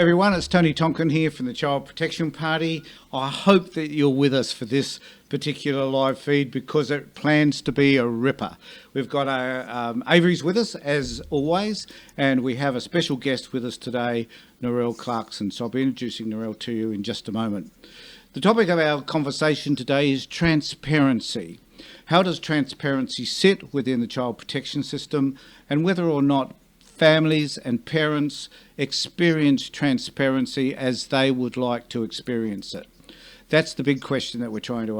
Hi everyone, it's Tony Tonkin here from the Child Protection Party. I hope that you're with us for this particular live feed because it plans to be a ripper. We've got Avery's with us as always, and we have a special guest with us today, Narelle Clarkson. So I'll be introducing Narelle to you in just a moment. The topic of our conversation today is transparency. How does transparency sit within the child protection system, and whether or not families and parents experience transparency as they would like to experience it? That's the big question that we're trying to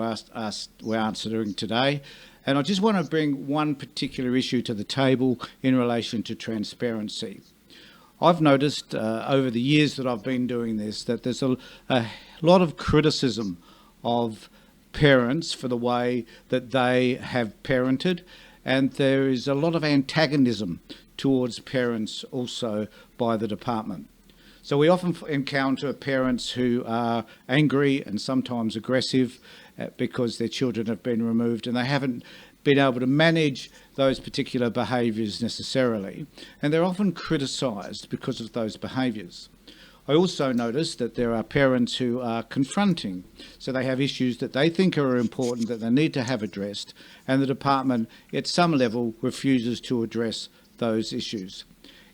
we're answering today. And I just want to bring one particular issue to the table in relation to transparency. I've noticed over the years that I've been doing this that there's a lot of criticism of parents for the way that they have parented, and there is a lot of antagonism towards parents also by the department. So we often encounter parents who are angry and sometimes aggressive because their children have been removed and they haven't been able to manage those particular behaviours necessarily, and they're often criticised because of those behaviours. I also notice that there are parents who are confronting, so they have issues that they think are important that they need to have addressed, and the department at some level refuses to address those issues.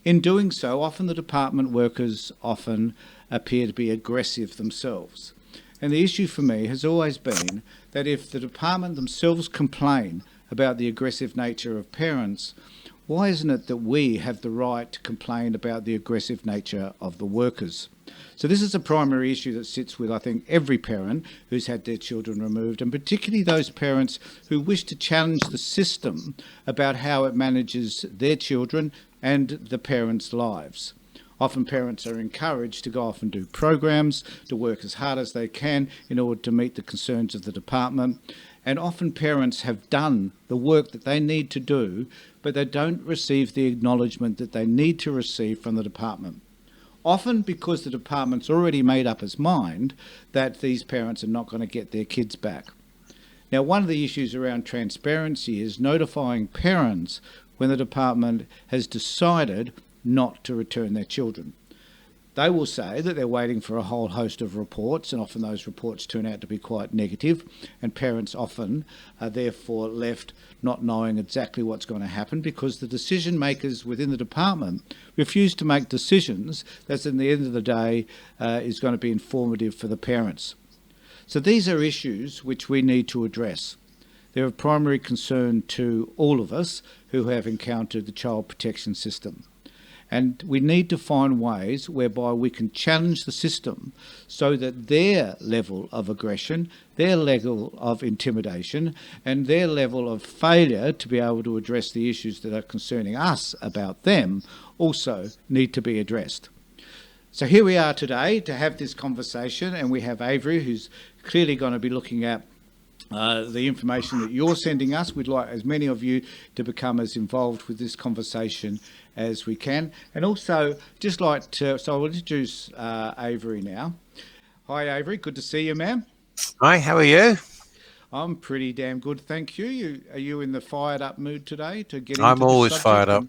In doing so, often the department workers often appear to be aggressive themselves. And the issue for me has always been that if the department themselves complain about the aggressive nature of parents, why isn't it that we have the right to complain about the aggressive nature of the workers? So this is a primary issue that sits with, I think, every parent who's had their children removed, and particularly those parents who wish to challenge the system about how it manages their children and the parents' lives. Often parents are encouraged to go off and do programs, to work as hard as they can in order to meet the concerns of the department. And often parents have done the work that they need to do, but they don't receive the acknowledgement that they need to receive from the department. Often because the department's already made up its mind that these parents are not going to get their kids back. Now, one of the issues around transparency is notifying parents when the department has decided not to return their children. They will say that they're waiting for a whole host of reports, and often those reports turn out to be quite negative, and parents often are therefore left not knowing exactly what's going to happen because the decision makers within the department refuse to make decisions that in the end of the day is going to be informative for the parents. So these are issues which we need to address. They're of primary concern to all of us who have encountered the child protection system. And we need to find ways whereby we can challenge the system so that their level of aggression, their level of intimidation, and their level of failure to be able to address the issues that are concerning us about them also need to be addressed. So here we are today to have this conversation, and we have Avery, who's clearly going to be looking at the information that you're sending us. We'd like as many of you to become as involved with this conversation as we can. And also, just like to, so I'll introduce Avery now. Hi, Avery. Good to see you, ma'am. Hi, how are you? I'm pretty damn good, thank you. Are you in the fired up mood today to get into I'm this always subject? fired up.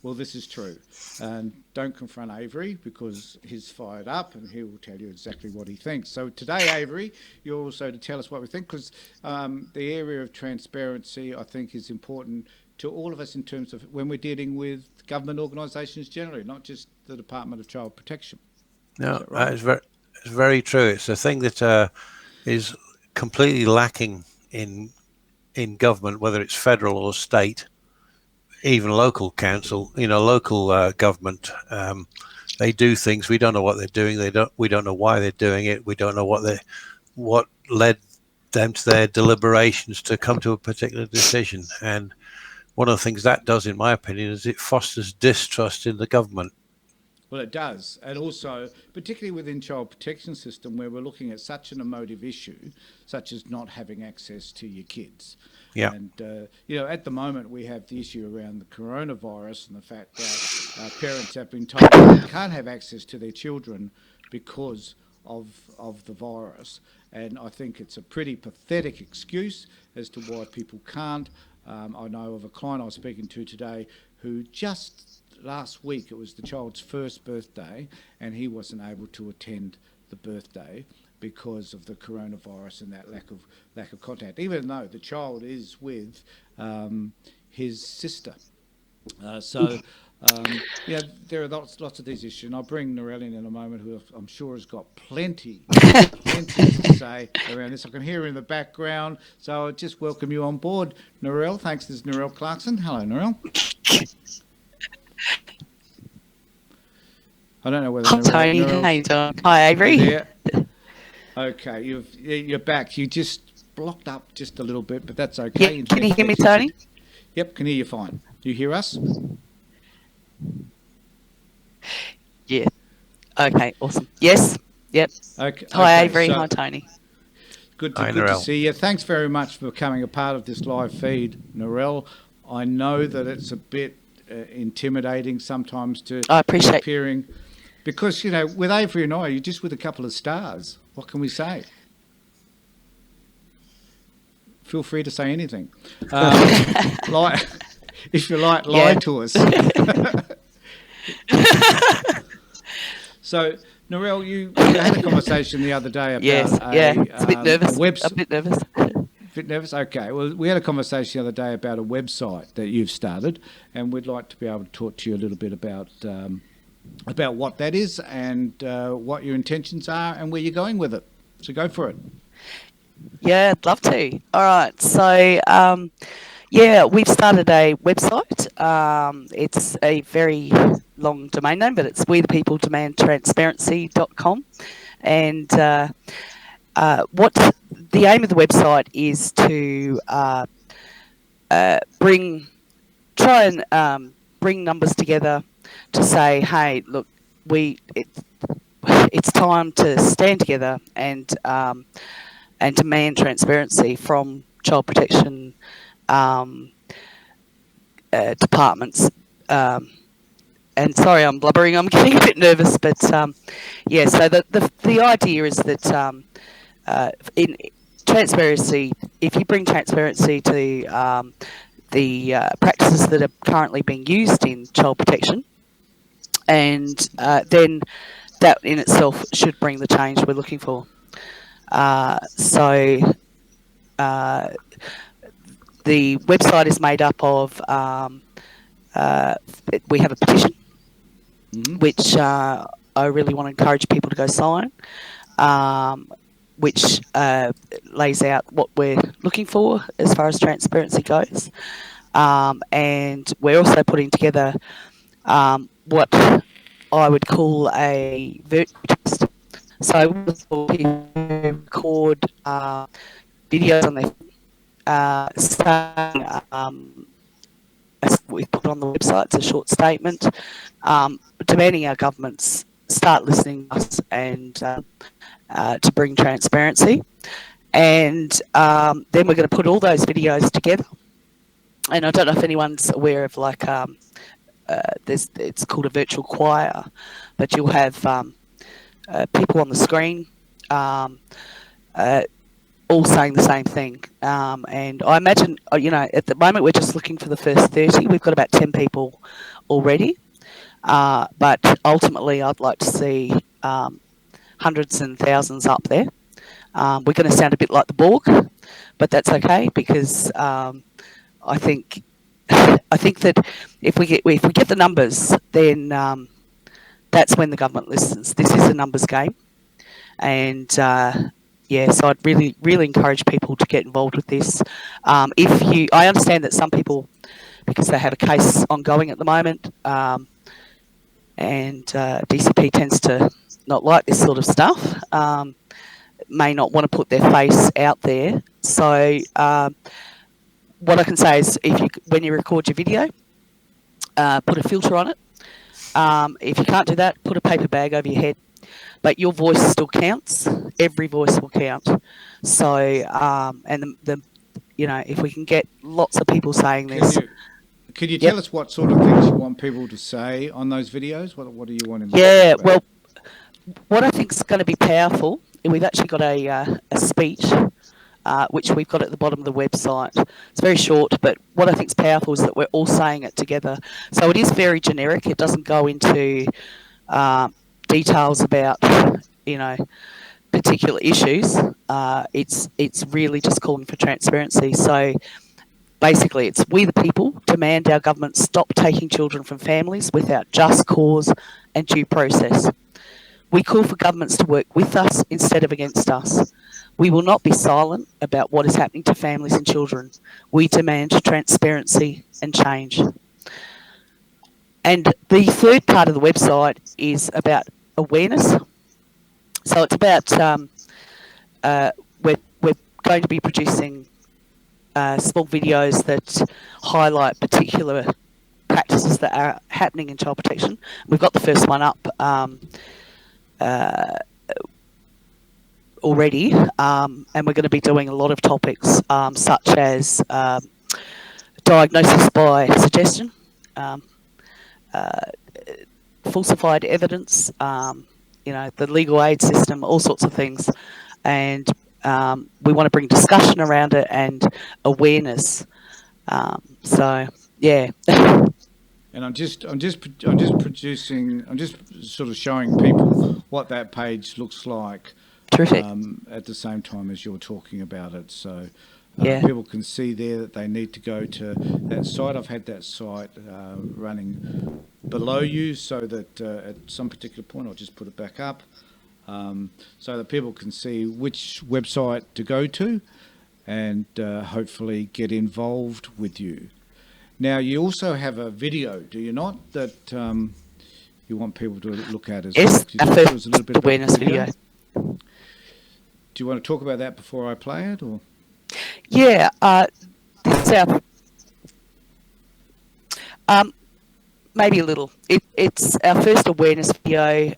Well, this is true. And don't confront Avery because he's fired up and he will tell you exactly what he thinks. So today, Avery, you're also to tell us what we think, because the area of transparency, I think, is important to all of us in terms of when we're dealing with government organisations generally, not just the Department of Child Protection. No, right? it's very true. It's a thing that is completely lacking in government, whether it's federal or state, even local council, local government. They do things, we don't know what they're doing. We don't know why they're doing it. We don't know what led them to their deliberations to come to a particular decision. And one of the things that does, in my opinion, is it fosters distrust in the government. Well, it does. And also, particularly within child protection system, where we're looking at such an emotive issue, such as not having access to your kids. Yeah. And, at the moment, we have the issue around the coronavirus and the fact that parents have been told that they can't have access to their children because of the virus. And I think it's a pretty pathetic excuse as to why people can't. I know of a client I was speaking to today who just last week, it was the child's first birthday, and he wasn't able to attend the birthday because of the coronavirus and that lack of contact, even though the child is with his sister. Yeah, there are lots of these issues, and I'll bring Narelle in a moment, who I'm sure has got plenty to say around this. I can hear her in the background, so I'll just welcome you on board, Narelle. Thanks. This is Narelle Clarkson. Hello, Narelle. I don't know whether Hi, Tony. How you doing? Hi, Avery. There. Okay, you're back. You just blocked up just a little bit, but that's okay. Yeah, can you hear me, Tony? Yep, can hear you fine. Do you hear us? Yeah. Okay, awesome. Yes. Yep. Okay. Hi, Avery. Hi, Tony. Good to see you. Thanks very much for becoming a part of this live feed, Narelle. I know that it's a bit intimidating sometimes to appearing, because, you know, with Avery and I, you're just with a couple of stars. What can we say? Feel free to say anything. If you like, lie to us. So, Narelle, you had a conversation the other day about it's a bit nervous. A bit nervous. Bit nervous? Okay. Well, we had a conversation the other day about a website that you've started, and we'd like to be able to talk to you a little bit about what that is and what your intentions are and where you're going with it. So go for it. Yeah, I'd love to. All right. So, we've started a website. It's a very long domain name, but it's wethepeopledemandtransparency.com. And what the aim of the website is to try and bring numbers together to say, hey, look, it's time to stand together and demand transparency from child protection departments. And sorry, I'm blubbering. I'm getting a bit nervous, but so the idea is that in transparency, if you bring transparency to the practices that are currently being used in child protection, and then that in itself should bring the change we're looking for. The website is made up of, we have a petition, which I really want to encourage people to go sign, which lays out what we're looking for as far as transparency goes. And we're also putting together what I would call a virtual test. So people record videos on their we put on the website, it's a short statement, demanding our governments start listening to us and to bring transparency. And then we're going to put all those videos together. And I don't know if anyone's aware of it's called a virtual choir, but you'll have people on the screen all saying the same thing. And I imagine, at the moment we're just looking for the first 30. We've got about 10 people already. But ultimately I'd like to see hundreds and thousands up there. We're going to sound a bit like the Borg, but that's okay, because I think that if we get the numbers, then that's when the government listens. This is a numbers game, and so I'd really encourage people to get involved with this. I understand that some people, because they have a case ongoing at the moment, and DCP tends to not like this sort of stuff, may not want to put their face out there. So what I can say is, when you record your video, put a filter on it. If you can't do that, put a paper bag over your head. But your voice still counts. Every voice will count. So, and if we can get lots of people saying this. Could you tell us what sort of things you want people to say on those videos? What do you want in? Yeah, well, what I think is going to be powerful, we've actually got a speech which we've got at the bottom of the website. It's very short, but what I think is powerful is that we're all saying it together. So it is very generic. It doesn't go into details about, you know, particular issues. It's really just calling for transparency. So basically, it's we the people demand our government stop taking children from families without just cause and due process. We call for governments to work with us instead of against us. We will not be silent about what is happening to families and children. We demand transparency and change. And the third part of the website is about awareness. So it's about we're going to be producing small videos that highlight particular practices that are happening in child protection. We've got the first one up already, and we're going to be doing a lot of topics such as diagnosis by suggestion, falsified evidence, you know, the legal aid system, all sorts of things, and we want to bring discussion around it and awareness. So yeah. And I'm just sort of showing people what that page looks like. Terrific. At the same time as you're talking about it, so Yeah. people can see there that they need to go to that site. I've had that site running below you, so that at some particular point, I'll just put it back up, so that people can see which website to go to, and hopefully get involved with you. Now, you also have a video, do you not, that you want people to look at as well? Yes, Could you our talk to us first a little bit about awareness the video. Do you want to talk about that before I play it, or? Yeah, this is our maybe a little. It's our first awareness video.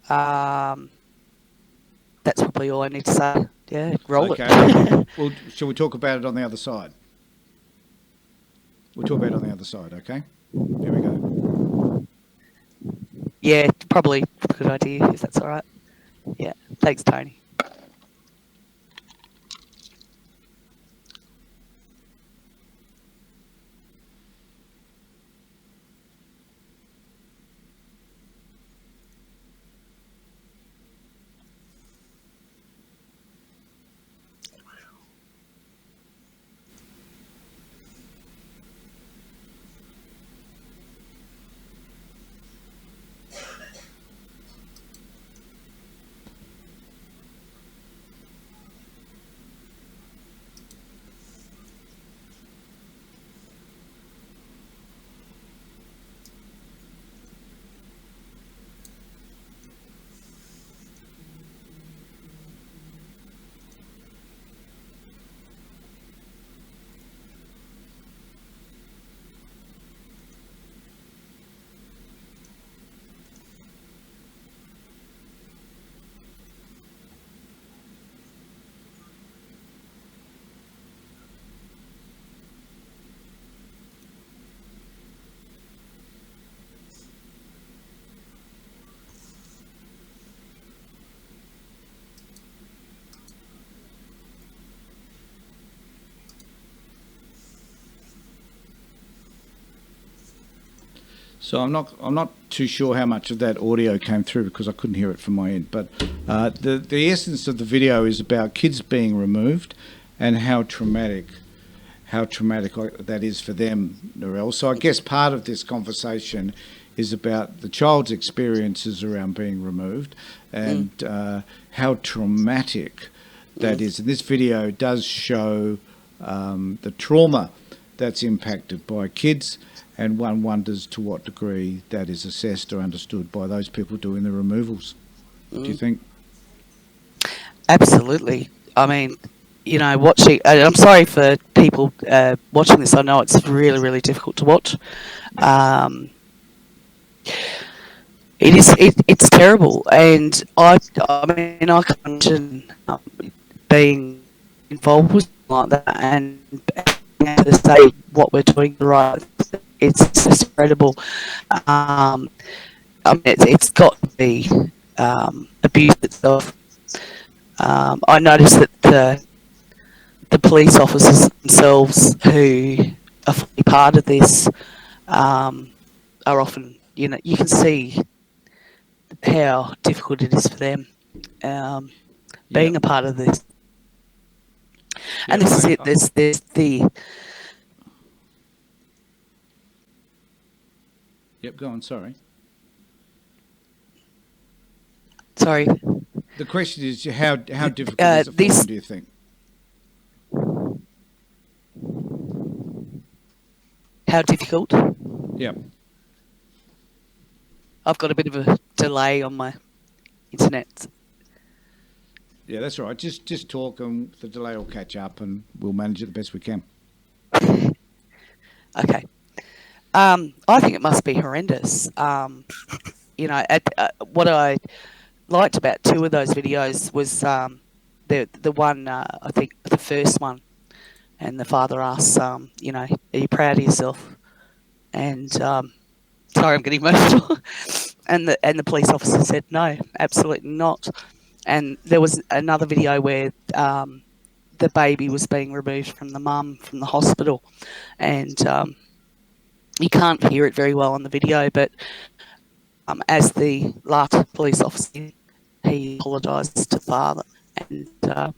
That's probably all I need to say. Yeah, roll Okay. it. Well, shall we talk about it on the other side? We'll talk about it on the other side, okay? Here we go. Yeah, probably a good idea if that's all right. Yeah, thanks, Tony. So I'm not too sure how much of that audio came through because I couldn't hear it from my end. But the essence of the video is about kids being removed and how traumatic that is for them, Narelle. So I guess part of this conversation is about the child's experiences around being removed and how traumatic that is. And this video does show the trauma that's impacted by kids, and one wonders to what degree that is assessed or understood by those people doing the removals. Do you think? Absolutely. I mean, you know, watching. I'm sorry for people watching this. I know it's really, really difficult to watch. It's terrible, and I mean, I can't imagine being involved with something like that and to say what we're doing right. It's just incredible. I mean, it's got to be abuse itself. I noticed that the police officers themselves who are fully part of this are often, you know, you can see how difficult it is for them being Yeah. a part of this. And Yeah, this is it. There's the Yep, go on, sorry. sorry. The question is how difficult is it for This them, do you think? how difficult. Yep. I've got a bit of a delay on my internet. Yeah, that's right. Just talk and the delay will catch up and we'll manage it the best we can. Okay. I think it must be horrendous. You know, what I liked about two of those videos was the one, I think the first one, and the father asks, you know, are you proud of yourself? And sorry, I'm getting emotional. and the police officer said, no, absolutely not. And there was another video where the baby was being removed from the mum from the hospital, and you can't hear it very well on the video, but as the last police officer, he apologised to the father, and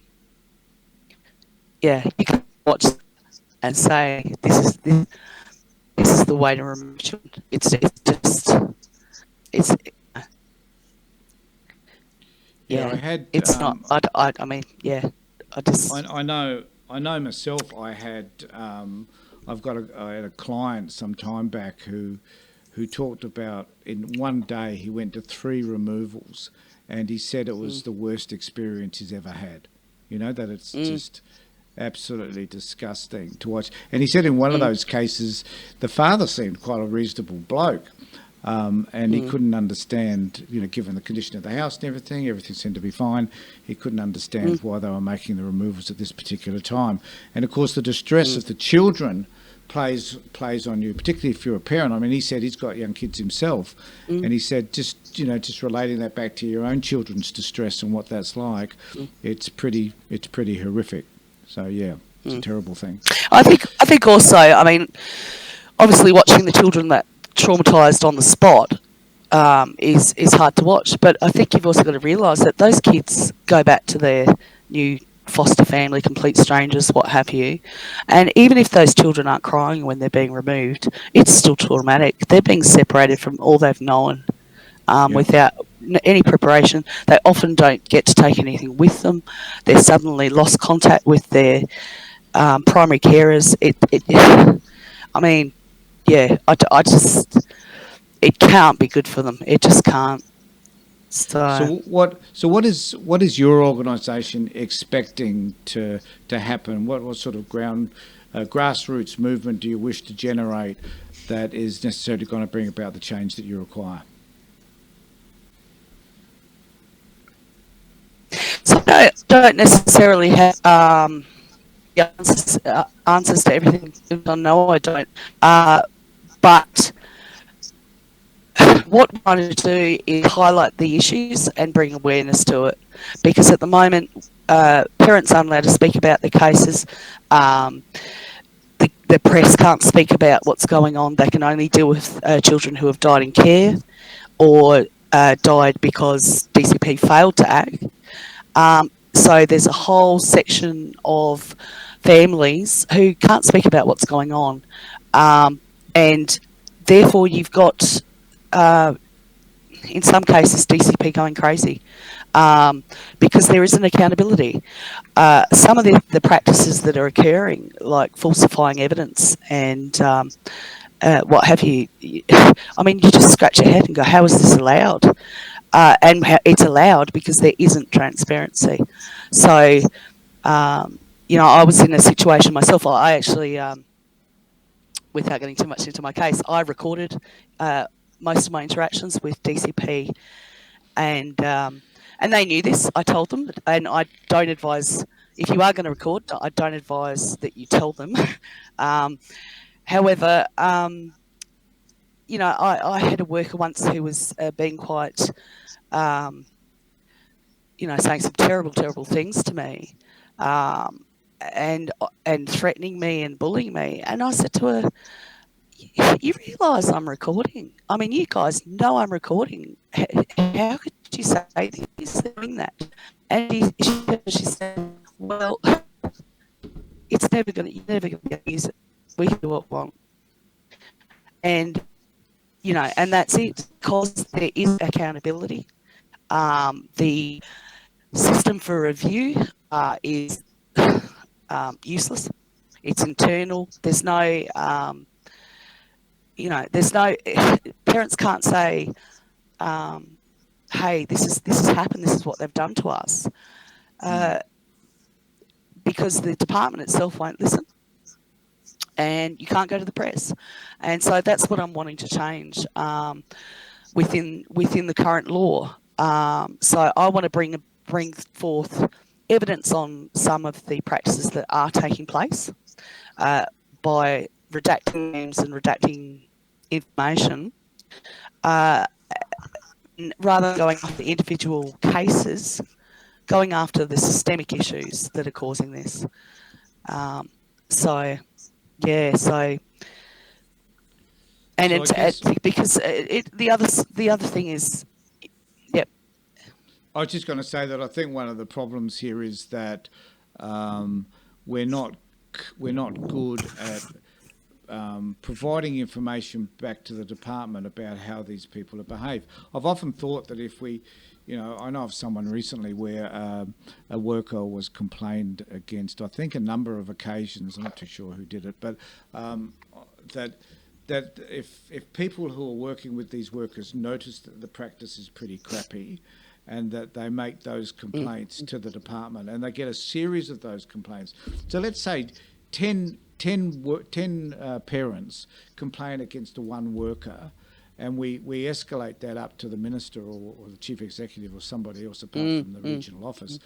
yeah, you can watch and say this is the way to remove children. It's Yeah, yeah, I had. it's not. I mean, yeah, I know myself. I had. I had a client some time back who talked about in one day he went to 3 removals, and he said it was the worst experience he's ever had. You know, that it's just absolutely disgusting to watch. And he said in one of those cases, the father seemed quite a reasonable bloke. And he couldn't understand, you know, given the condition of the house and everything seemed to be fine. He couldn't understand why they were making the removals at this particular time. And of course, the distress of the children plays on you, particularly if you're a parent. I mean, he said he's got young kids himself, and he said just relating that back to your own children's distress and what that's like, it's pretty horrific. So yeah, it's a terrible thing. I think also, I mean, obviously watching the children that traumatized on the spot is hard to watch, but I think you've also got to realize that those kids go back to their new foster family, complete strangers, what have you, and even if those children aren't crying when they're being removed, it's still traumatic. They're being separated from all they've known without any preparation. They often don't get to take anything with them. They're suddenly lost contact with their primary carers. I mean, yeah, I just, it can't be good for them. It just can't. So what is your organisation expecting to happen? What sort of grassroots movement do you wish to generate that is necessarily going to bring about the change that you require? So I don't necessarily have the answers to everything. No, I don't. But what we want to do is highlight the issues and bring awareness to it, because at the moment parents aren't allowed to speak about their cases. The press can't speak about what's going on. They can only deal with children who have died in care or died because DCP failed to act. So there's a whole section of families who can't speak about what's going on, and therefore you've got in some cases DCP going crazy because there isn't accountability. Some of the practices that are occurring, like falsifying evidence and what have you, I mean, you just scratch your head and go, how is this allowed? And it's allowed because there isn't transparency. So, you know, I was in a situation myself. I actually, without getting too much into my case, I recorded most of my interactions with DCP, and they knew this. I told them, and I don't advise, if you are going to record, I don't advise that you tell them. However, you know, I had a worker once who was being quite, you know, saying some terrible, terrible things to me. and threatening me and bullying me. And I said to her, "You realise I'm recording? I mean, you guys know I'm recording. How could you say this, doing that?" And she said, "Well, you're never going to use it. We can do what we want." And, and that's it, because there is accountability. The system for review is useless. It's internal. There's no, parents can't say, "Hey, this has happened. This is what they've done to us," because the department itself won't listen, and you can't go to the press. And so that's what I'm wanting to change within the current law. So I want to bring forth evidence on some of the practices that are taking place by redacting names and redacting information, rather than going after individual cases, going after the systemic issues that are causing this. Because the other thing is, yep. I was just going to say that I think one of the problems here is that we're not good at providing information back to the department about how these people have behaved. I've often thought that if we, I know of someone recently where a worker was complained against, I think a number of occasions, I'm not too sure who did it, but that if people who are working with these workers notice that the practice is pretty crappy, and that they make those complaints to the department, and they get a series of those complaints. So let's say 10 parents complain against one worker, and we escalate that up to the minister or the chief executive or somebody else apart from the regional office.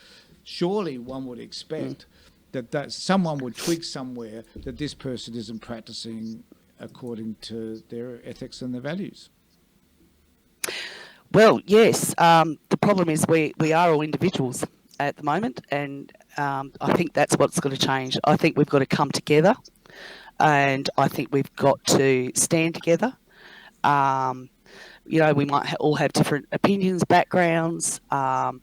Surely one would expect that someone would twig somewhere that this person isn't practicing according to their ethics and their values. Well, yes. The problem is we are all individuals at the moment, and I think that's what's got to change. I think we've got to come together, and I think we've got to stand together. We might all have different opinions, backgrounds. We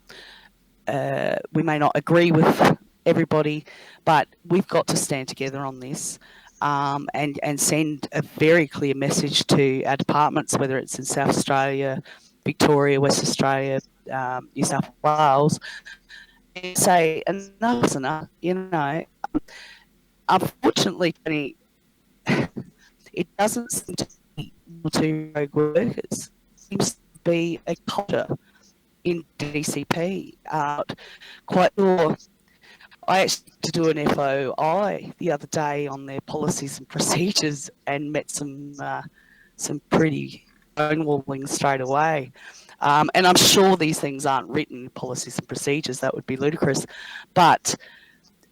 may not agree with everybody, but we've got to stand together on this. And send a very clear message to our departments, whether it's in South Australia, Victoria, West Australia, New South Wales, and say enough is enough. Unfortunately, it doesn't seem to be to rogue workers. It seems to be a culture in DCP. Quite sure. I actually had to do an FOI the other day on their policies and procedures, and met some pretty stonewalling straight away. And I'm sure these things aren't written, policies and procedures. That would be ludicrous. But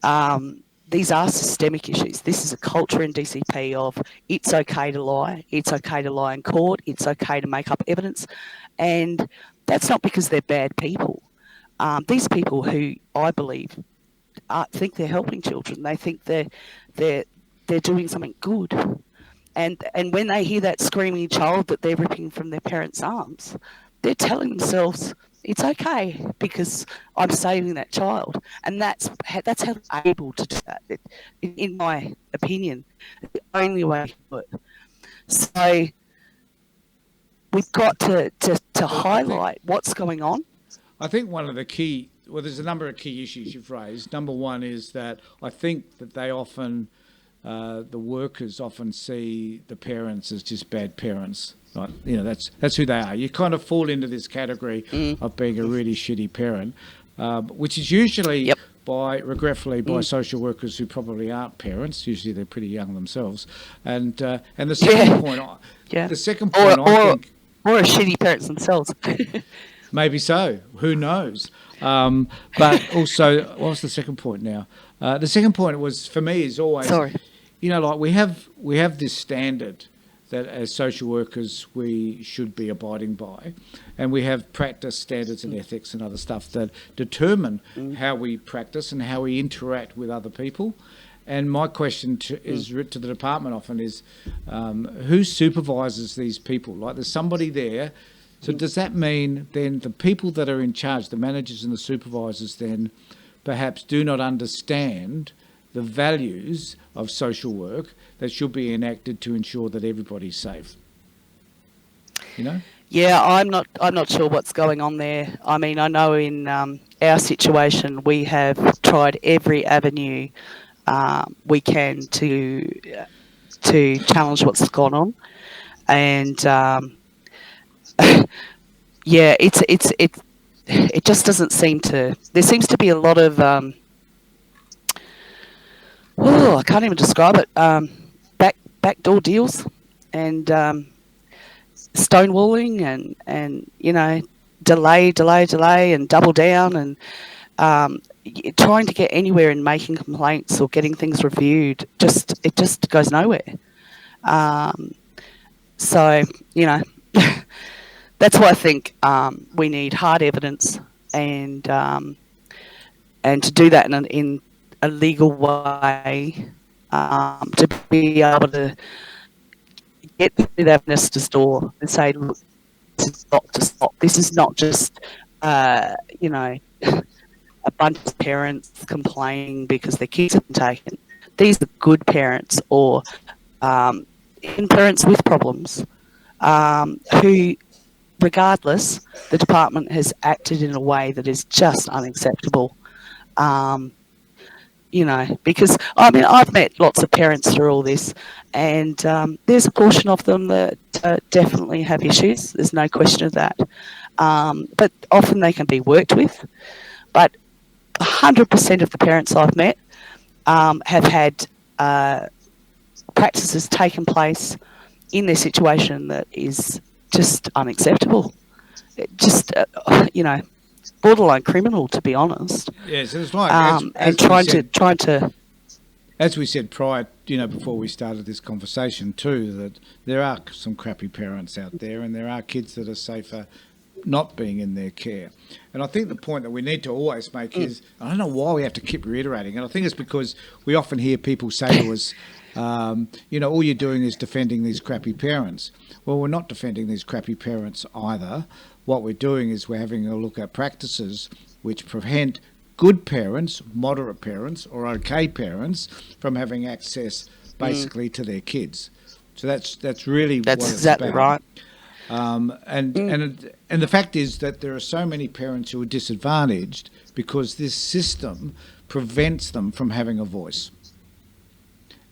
these are systemic issues. This is a culture in DCP of it's okay to lie. It's okay to lie in court. It's okay to make up evidence. And that's not because they're bad people. These people who I believe think they're helping children. They think they're doing something good, and when they hear that screaming child that they're ripping from their parents' arms, they're telling themselves it's okay because I'm saving that child, and that's how they're able to do that. In my opinion, the only way to do it. So we've got to highlight what's going on. I think one of the key. Well, there's a number of key issues you've raised. Number one is that I think that they often, the workers often see the parents as just bad parents. Right? That's who they are. You kind of fall into this category of being a really shitty parent, which is usually regretfully by social workers who probably aren't parents. Usually they're pretty young themselves. And the second point, the second point, I think, or are shitty parents themselves. Maybe so. Who knows? But also, what was the second point now? The second point was, for me, is always, like we have this standard that as social workers we should be abiding by. And we have practice standards and ethics and other stuff that determine how we practice and how we interact with other people. And my question to the department often is, who supervises these people? Like, there's somebody there. So does that mean then the people that are in charge, the managers and the supervisors, then perhaps do not understand the values of social work that should be enacted to ensure that everybody's safe? You know? Yeah, I'm not sure what's going on there. I mean, I know in our situation we have tried every avenue we can to challenge what's gone on, and yeah, it just doesn't seem to. There seems to be a lot of I can't even describe it. Backdoor deals and stonewalling and delay and double down and trying to get anywhere in making complaints or getting things reviewed. It just goes nowhere. So that's why I think we need hard evidence and to do that in a legal way, to be able to get to that minister's door and say, look, this is got to stop. This is not just a bunch of parents complaining because their kids have been taken. These are good parents or even parents with problems who, regardless, the department has acted in a way that is just unacceptable. Because I've met lots of parents through all this, and there's a portion of them that definitely have issues. There's no question of that. But often they can be worked with. But 100% of the parents I've met have had practices taken place in their situation that is just unacceptable. Borderline criminal, to be honest. Yes, it's like and trying to. As we said prior, before we started this conversation too, that there are some crappy parents out there, and there are kids that are safer not being in their care. And I think the point that we need to always make is, I don't know why we have to keep reiterating, and I think it's because we often hear people say to us, all you're doing is defending these crappy parents. Well, we're not defending these crappy parents either. What we're doing is we're having a look at practices which prevent good parents, moderate parents, or okay parents from having access basically to their kids. So that's really what it's exactly about. Right. And the fact is that there are so many parents who are disadvantaged because this system prevents them from having a voice.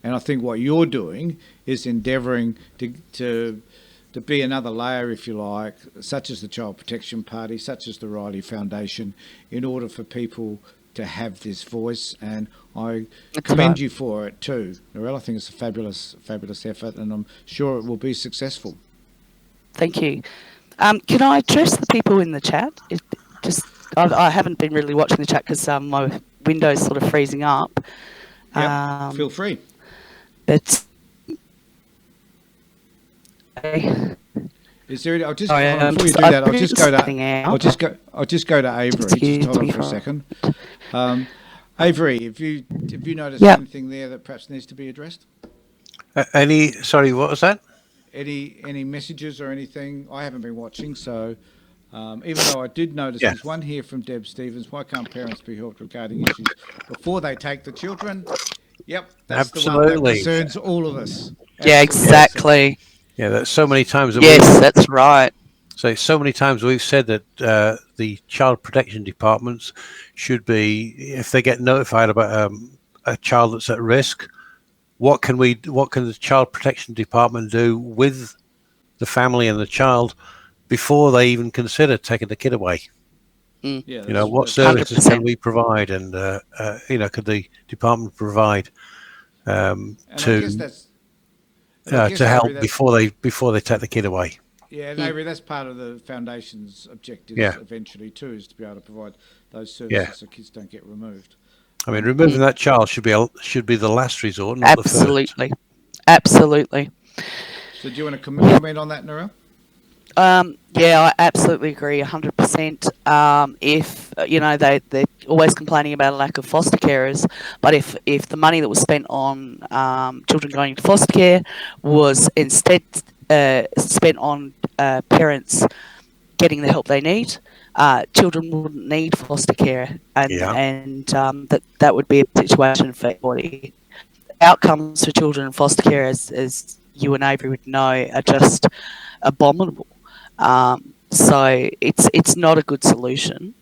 And I think what you're doing is endeavouring to be another layer, if you like, such as the Child Protection Party, such as the Riley Foundation, in order for people to have this voice. And I commend you for it too, Narelle. I think it's a fabulous, fabulous effort, and I'm sure it will be successful. Thank you. Can I address the people in the chat? I haven't been really watching the chat because my window's sort of freezing up. Yep, feel free. But is there? I'll just hold on, before you do that. I'll just go to Avery. Just hold on for a second. Avery, have you noticed anything there that perhaps needs to be addressed? Sorry, what was that? Any messages or anything? I haven't been watching, so even though I did notice there's one here from Deb Stevens. Why can't parents be helped regarding issues before they take the children? Yep, that's the one that concerns all of us. Yeah, exactly. Yeah, that's so many times. Yes, that's right. So many times we've said that the child protection departments should be, if they get notified about a child that's at risk, what can the child protection department do with the family and the child before they even consider taking the kid away? Yeah, what services 100%. Can we provide, and could the department provide to help before they take the kid away? Yeah, and Avery, that's part of the foundation's objectives eventually too, is to be able to provide those services so kids don't get removed. I mean, removing that child should be the last resort, not the first. Absolutely. So do you want to comment on that, Narelle? Yeah, I absolutely agree, 100%. If they're always complaining about a lack of foster carers, but if the money that was spent on children going into foster care was instead spent on parents getting the help they need, children wouldn't need foster care, and that would be a situation for everybody. Outcomes for children in foster care, as you and Avery would know, are just abominable. So it's not a good solution,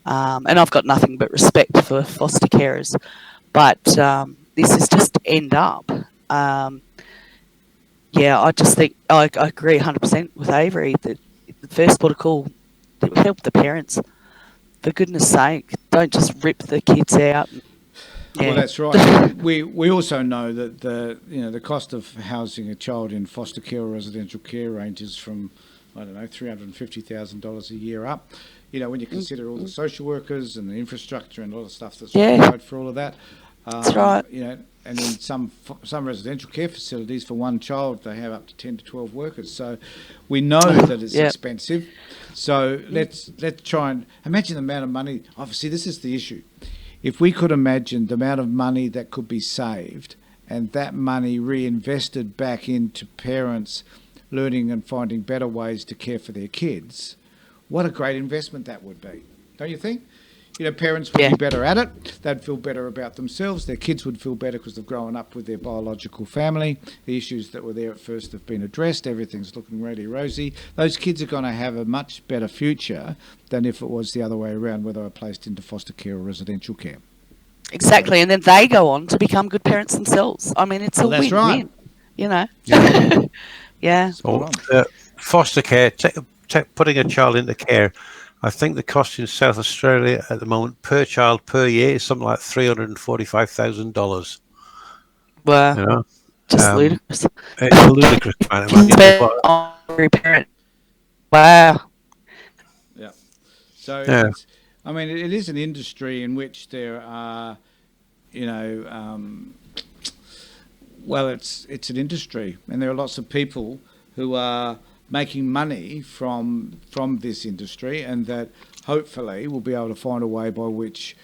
and I've got nothing but respect for foster carers, but this is just end up. I just think I agree 100% with Avery that the first port of call, help the parents. For goodness sake, don't just rip the kids out. Well, that's right. We also know that the cost of housing a child in foster care or residential care ranges from, I don't know, $350,000 a year up. When you consider all the social workers and the infrastructure and all the stuff that's required for all of that. That's right. And in some residential care facilities, for one child, they have up to 10 to 12 workers. So we know that it's expensive. So let's try and imagine the amount of money. Obviously, this is the issue. If we could imagine the amount of money that could be saved and that money reinvested back into parents learning and finding better ways to care for their kids, what a great investment that would be. Don't you think? Parents would be better at it. They'd feel better about themselves. Their kids would feel better because they've grown up with their biological family. The issues that were there at first have been addressed. Everything's looking really rosy. Those kids are going to have a much better future than if it was the other way around, where they were placed into foster care or residential care. Exactly, and then they go on to become good parents themselves. I mean, it's a win-win. Right. Yeah. So, foster care, putting a child into care, I think the cost in South Australia at the moment per child per year is something like $345,000. Wow. Just ludicrous. It's a ludicrous amount of money. On every parent. Wow. Yeah. So, it is an industry in which there are, it's an industry, and there are lots of people who are making money from this industry, and that hopefully we'll be able to find a way by which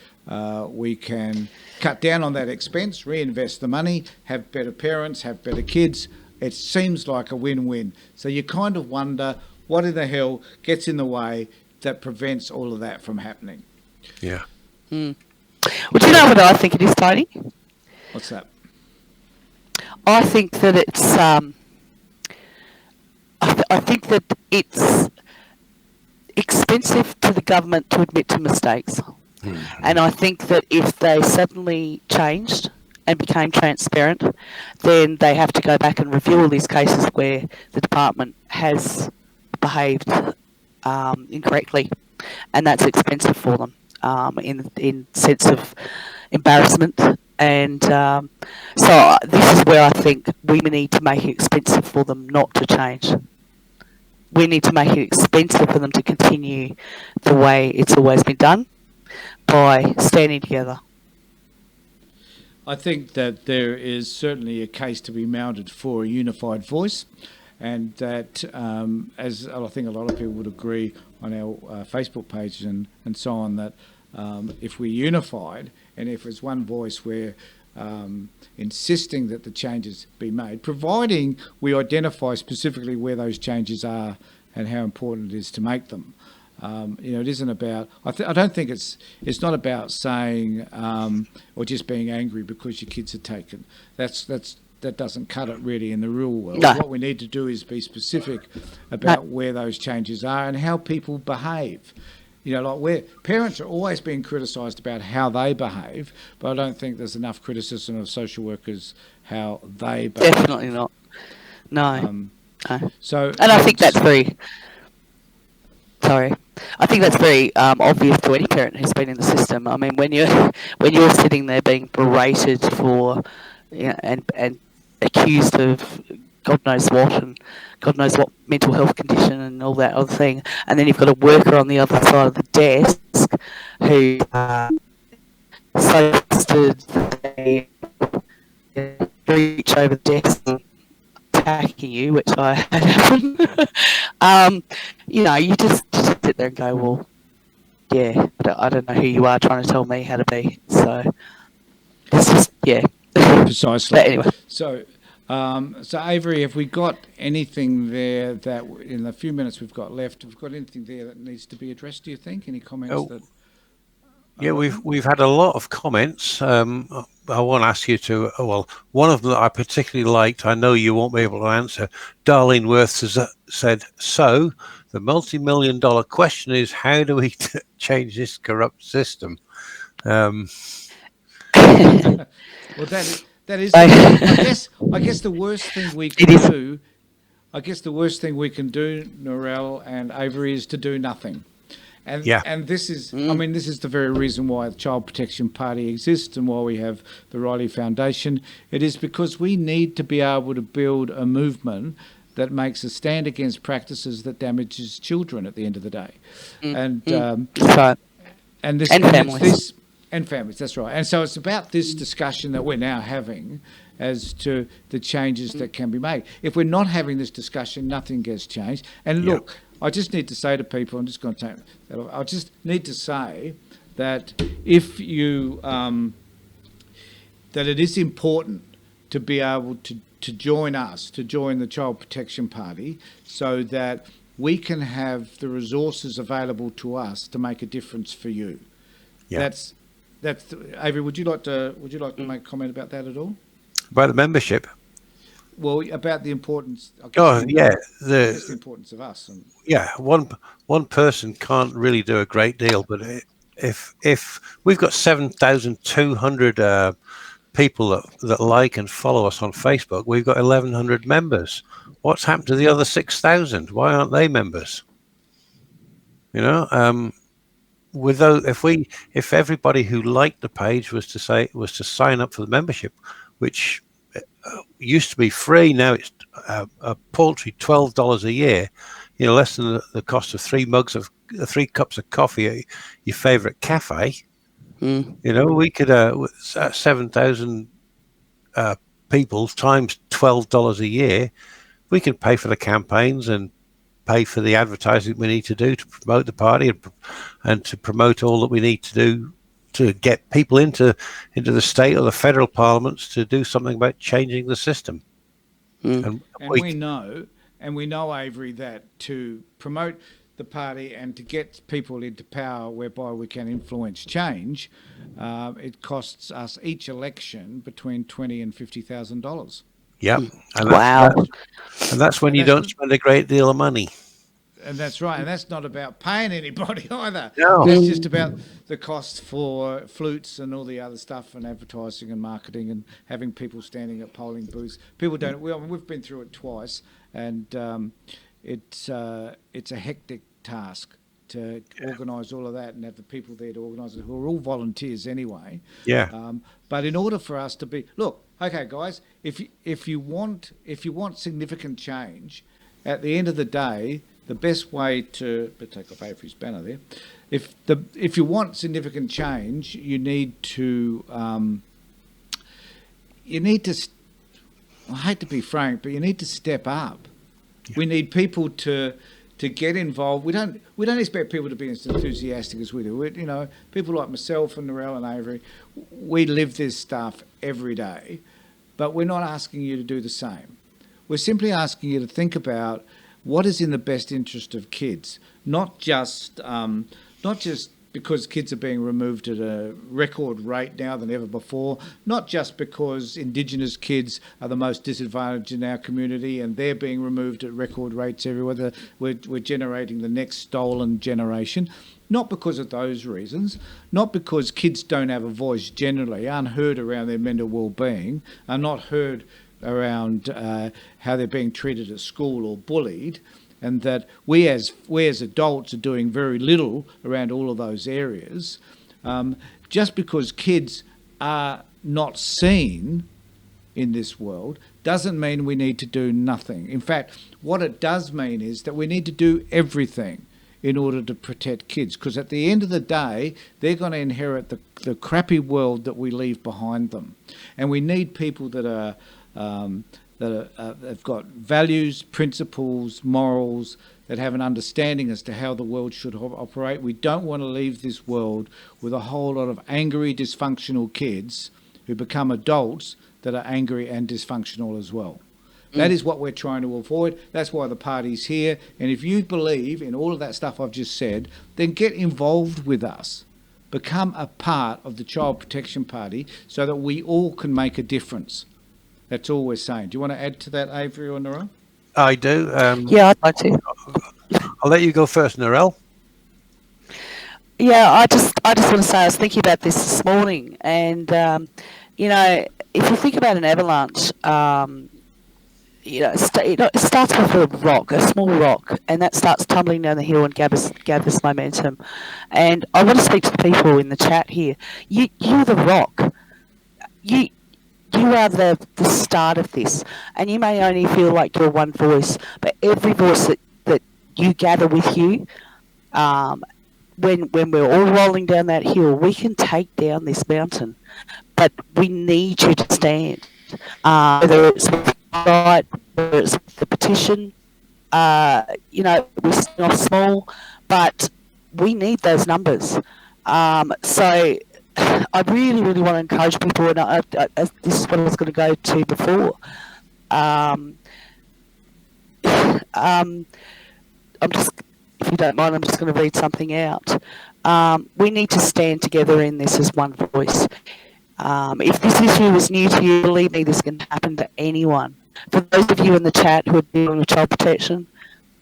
we can cut down on that expense, reinvest the money, have better parents, have better kids. It seems like a win-win. So you kind of wonder what in the hell gets in the way that prevents all of that from happening. Yeah. Well, do you know what I think it is, Tony? What's that? I think that it's I think that it's expensive to the government to admit to mistakes. And I think that if they suddenly changed and became transparent, then they have to go back and review all these cases where the department has behaved incorrectly, and that's expensive for them in sense of embarrassment. And so this is where I think we need to make it expensive for them not to change. We need to make it expensive for them to continue the way it's always been done by standing together. I think that there is certainly a case to be mounted for a unified voice, and that, as I think a lot of people would agree on our Facebook page and so on, that if we're unified and if there's one voice, we're insisting that the changes be made, providing we identify specifically where those changes are and how important it is to make them. It isn't about. I don't think it's not about saying or just being angry because your kids are taken. That doesn't cut it really in the real world. No. What we need to do is be specific about where those changes are and how people behave. Like where parents are always being criticised about how they behave, but I don't think there's enough criticism of social workers how they behave. Definitely not. No. No. So, and I think that's very. Sorry, I think that's very obvious to any parent who's been in the system. I mean, when you're sitting there being berated for, and accused of God knows what and God knows what mental health condition and all that other thing, and then you've got a worker on the other side of the desk who so stood they reach over the desk and attacking you, which I had happen, you know, you just sit there and go, well, yeah, I don't know who you are trying to tell me how to be. So it's just, yeah. Precisely. But anyway. So, so Avery, have we got anything there that in the few minutes we've got left, have we got anything there that needs to be addressed, do you think? Any comments Oh, that... Yeah, we've had a lot of comments. I want to ask you to, well, one of them that I particularly liked, I know you won't be able to answer. Darlene Worth has said, so the multi-million-dollar question is, how do we change this corrupt system? Well, that is. I guess the worst thing we can do. I guess the worst thing we can do, Narelle and Avery, is to do nothing. And and this is, I mean, this is the very reason why the Child Protection Party exists and why we have the Riley Foundation. It is because we need to be able to build a movement that makes a stand against practices that damages children at the end of the day, and Right. and this And families. And families. That's right. And so it's about this discussion that we're now having as to the changes that can be made. If we're not having this discussion, nothing gets changed. And look, I just need to say to people, I'm just going to take. I just need to say that if you that it is important to be able to join us, to join the Child Protection Party, so that we can have the resources available to us to make a difference for you. Yeah. That's Avery. Would you like to make a comment about that at all? About the membership? Well, about the importance. The importance of us. And one person can't really do a great deal, but if we've got 7,200 people that like and follow us on Facebook, we've got 1,100 members. What's happened to the other 6,000? Why aren't they members? You know, if everybody who liked the page was to sign up for the membership, which used to be free, now it's a paltry $12 a year. You know, less than the cost of 3 cups of coffee at your favorite cafe. You know, we could 7,000 people times $12 a year. We can pay for the campaigns and pay for the advertising we need to do to promote the party and to promote all that we need to do to get people into the state or the federal parliaments to do something about changing the system. And we know, Avery, that to promote the party and to get people into power whereby we can influence change, it costs us each election between $20,000 and $50,000. Yeah. And Wow. That's when you don't spend a great deal of money. And that's right. And that's not about paying anybody either. No. That's just about the cost for flutes and all the other stuff and advertising and marketing and having people standing at polling booths. People don't. We've been through it twice, and it's a hectic task to organise all of that and have the people there to organise it, who are all volunteers anyway. Yeah. But in order for us to be, okay, guys, if you want significant change, at the end of the day, the best way to take off Avery's banner there. If you want significant change, you need to. I hate to be frank, but you need to step up. Yeah. We need people to get involved. We don't expect people to be as enthusiastic as we do. People like myself and Narelle and Avery, we live this stuff every day, but we're not asking you to do the same. We're simply asking you to think about what is in the best interest of kids, not just because kids are being removed at a record rate now than ever before, not just because Indigenous kids are the most disadvantaged in our community and they're being removed at record rates everywhere. We're generating the next stolen generation, not because of those reasons, not because kids don't have a voice generally, aren't heard around their mental well-being, are not heard around how they're being treated at school or bullied, and that we as adults are doing very little around all of those areas. Just because kids are not seen in this world doesn't mean we need to do nothing. In fact, what it does mean is that we need to do everything in order to protect kids, because at the end of the day, they're going to inherit the crappy world that we leave behind them. And we need people that are they've got values, principles, morals, that have an understanding as to how the world should operate. We don't want to leave this world with a whole lot of angry, dysfunctional kids who become adults that are angry and dysfunctional as well. That is what we're trying to avoid. That's why the party's here. And if you believe in all of that stuff I've just said, then get involved with us. Become a part of the Child Protection Party so that we all can make a difference. That's all we're saying. Do you want to add to that, Avery or Narelle? I do. Yeah, I'd like to. I'll let you go first, Narelle. Yeah, I just want to say I was thinking about this morning, and you know, if you think about an avalanche, you know, it starts with a rock, a small rock, and that starts tumbling down the hill and gathers momentum. And I want to speak to the people in the chat here. You're the rock. You are the start of this, and you may only feel like you're one voice, but every voice that you gather with you, when we're all rolling down that hill, we can take down this mountain. But we need you to stand, whether it's right, whether it's the petition. You know, we start off small, but we need those numbers. So I really, really want to encourage people, and this is what I was going to go to before. I'm just, if you don't mind, I'm just going to read something out. We need to stand together in this as one voice. If this issue is new to you, believe me, this can happen to anyone. For those of you in the chat who are dealing with child protection,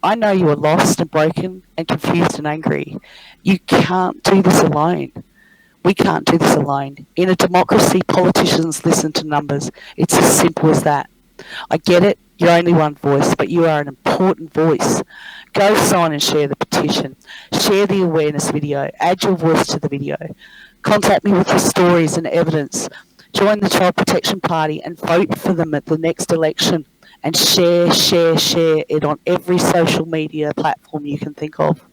I know you are lost and broken and confused and angry. You can't do this alone. We can't do this alone. In a democracy, politicians listen to numbers. It's as simple as that. I get it. You're only one voice, but you are an important voice. Go sign and share the petition. Share the awareness video. Add your voice to the video. Contact me with your stories and evidence. Join the Child Protection Party and vote for them at the next election. And share it on every social media platform you can think of.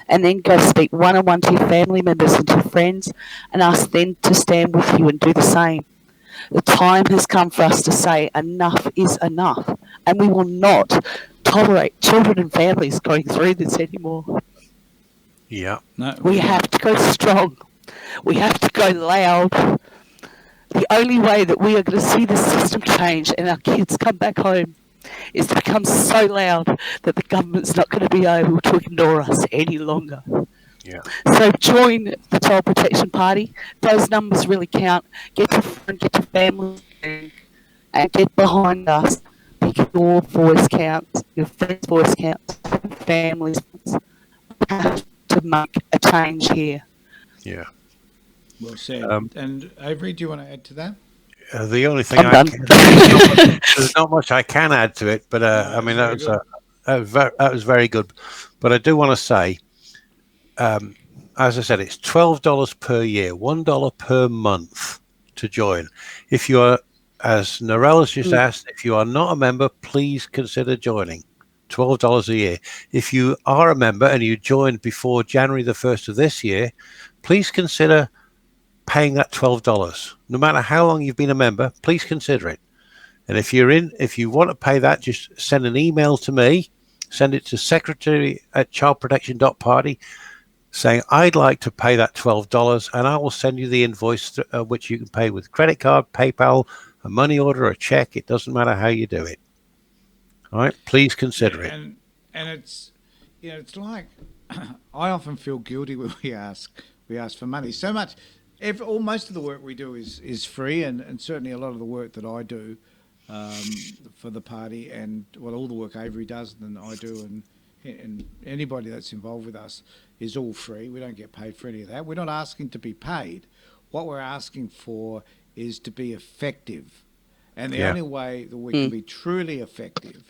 And then go speak one-on-one to your family members and to your friends and ask them to stand with you and do the same. The time has come for us to say enough is enough, and we will not tolerate children and families going through this anymore. Yeah. No. We have to go strong. We have to go loud. The only way that we are going to see the system change and our kids come back home is to become so loud that the government's not going to be able to ignore us any longer. Yeah. So join the Child Protection Party. Those numbers really count. Get your friend, get your family, and get behind us. Because your voice counts, your friend's voice counts, your family's voice. We have to make a change here. Yeah. Well said. And Avery, do you want to add to that? The only thing I'm done. there's not much I can add to it, but I mean that was very good. But I do want to say, as I said, it's $12 per year, $1 per month to join. If you are, as Narelle has just asked, if you are not a member, please consider joining. $12 a year. If you are a member and you joined before January the 1st of this year, please consider paying that $12. No matter how long you've been a member, please consider it. And if you want to pay that, just send an email to me, send it to secretary@childprotection.party saying, I'd like to pay that $12, and I will send you the invoice which you can pay with credit card, PayPal, a money order, a check. It doesn't matter how you do it. All right, please consider it. And it's, you know, it's like I often feel guilty when we ask for money. So much, most of the work we do is free, and certainly a lot of the work that I do for the party, and all the work Avery does and I do, and anybody that's involved with us is all free. We don't get paid for any of that. We're not asking to be paid. What we're asking for is to be effective. And the only way that we can be truly effective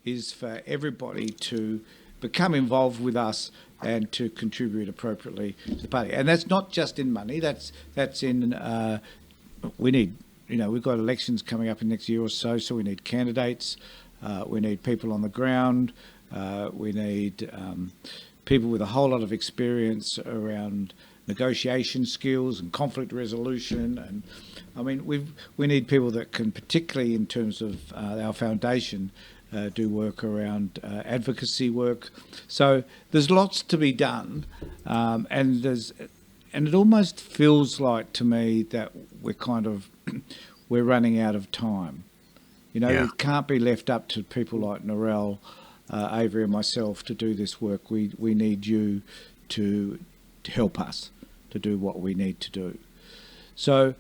is for everybody to become involved with us and to contribute appropriately to the party. And that's not just in money. That's in, we need, we've got elections coming up in the next year or so we need candidates. We need people on the ground. We need people with a whole lot of experience around negotiation skills and conflict resolution. And I mean, we need people that can, particularly in terms of our foundation, do work around advocacy work. So there's lots to be done, and it almost feels like to me that we're running out of time. You know, it can't be left up to people like Narelle, Avery, and myself to do this work. We need you to help us to do what we need to do. So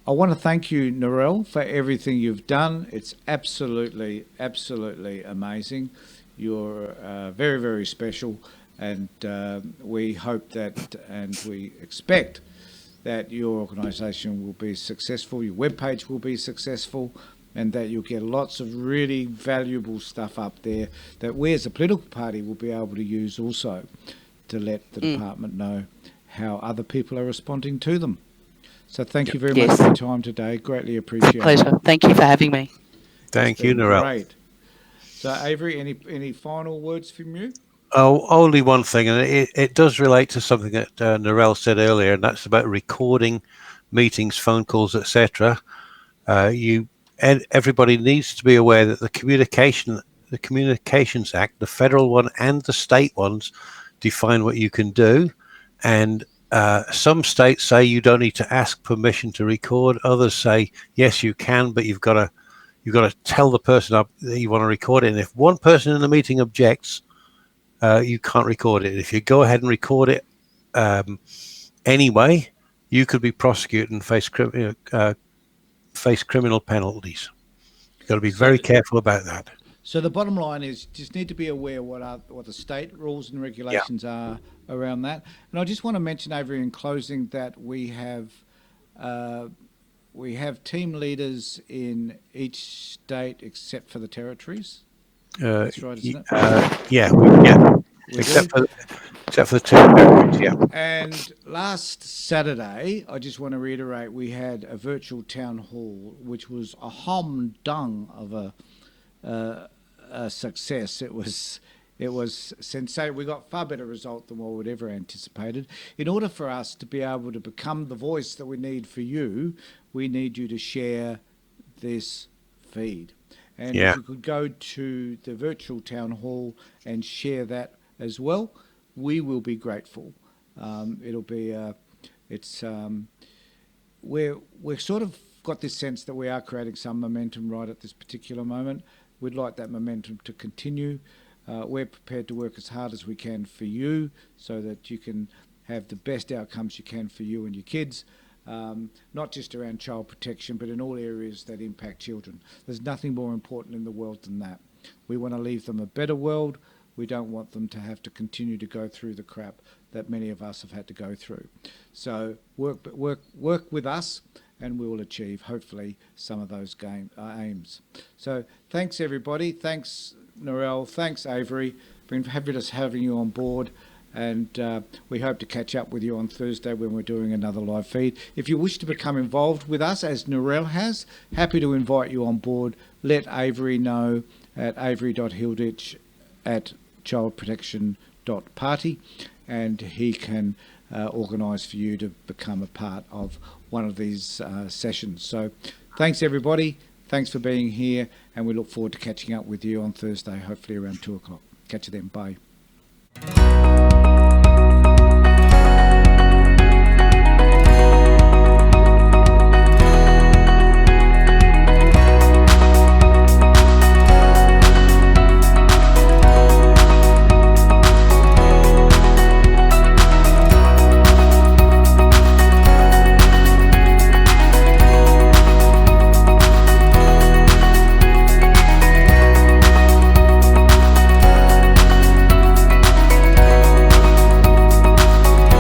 I want to thank you, Narelle, for everything you've done. It's absolutely, absolutely amazing. You're very, very special, and we hope that, and we expect that your organisation will be successful, your webpage will be successful, and that you'll get lots of really valuable stuff up there that we as a political party will be able to use also to let the department know how other people are responding to them. So thank you very much for your time today. Greatly appreciate it. Pleasure. Thank you for having me. Thank you, Narelle. Great. So Avery, any final words from you? Oh, only one thing, and it does relate to something that Narelle said earlier, and that's about recording meetings, phone calls, etc. Everybody needs to be aware that the Communications Act, the federal one and the state ones, define what you can do, and some states say you don't need to ask permission to record. Others say yes, you can, but you've got to tell the person up that you want to record it. And if one person in the meeting objects, you can't record it. If you go ahead and record it anyway, you could be prosecuted and face criminal penalties. You've got to be very careful about that. So the bottom line is just need to be aware what the state rules and regulations are around that. And I just want to mention, Avery, in closing, that we have team leaders in each state except for the territories. That's right, isn't it? Yeah. Except for the territories, yeah. And last Saturday, I just want to reiterate, we had a virtual town hall, which was a humdung of a success. It was sensational. We got far better result than what we'd ever anticipated. In order for us to be able to become the voice that we need for you, we need you to share this feed. And if you could go to the virtual town hall and share that as well, we will be grateful. We're sort of got this sense that we are creating some momentum right at this particular moment. We'd like that momentum to continue. We're prepared to work as hard as we can for you so that you can have the best outcomes you can for you and your kids. Not just around child protection, but in all areas that impact children. There's nothing more important in the world than that. We want to leave them a better world. We don't want them to have to continue to go through the crap that many of us have had to go through. So work with us, and we will achieve, hopefully, some of those aims. So thanks, everybody. Thanks, Narelle. Thanks, Avery. Been fabulous having you on board. And we hope to catch up with you on Thursday when we're doing another live feed. If you wish to become involved with us, as Narelle has, happy to invite you on board. Let Avery know at avery.hilditch@childprotection.party, and he can organise for you to become a part of one of these sessions. So thanks, everybody. Thanks for being here, and we look forward to catching up with you on Thursday, hopefully around 2 o'clock. Catch you then. Bye.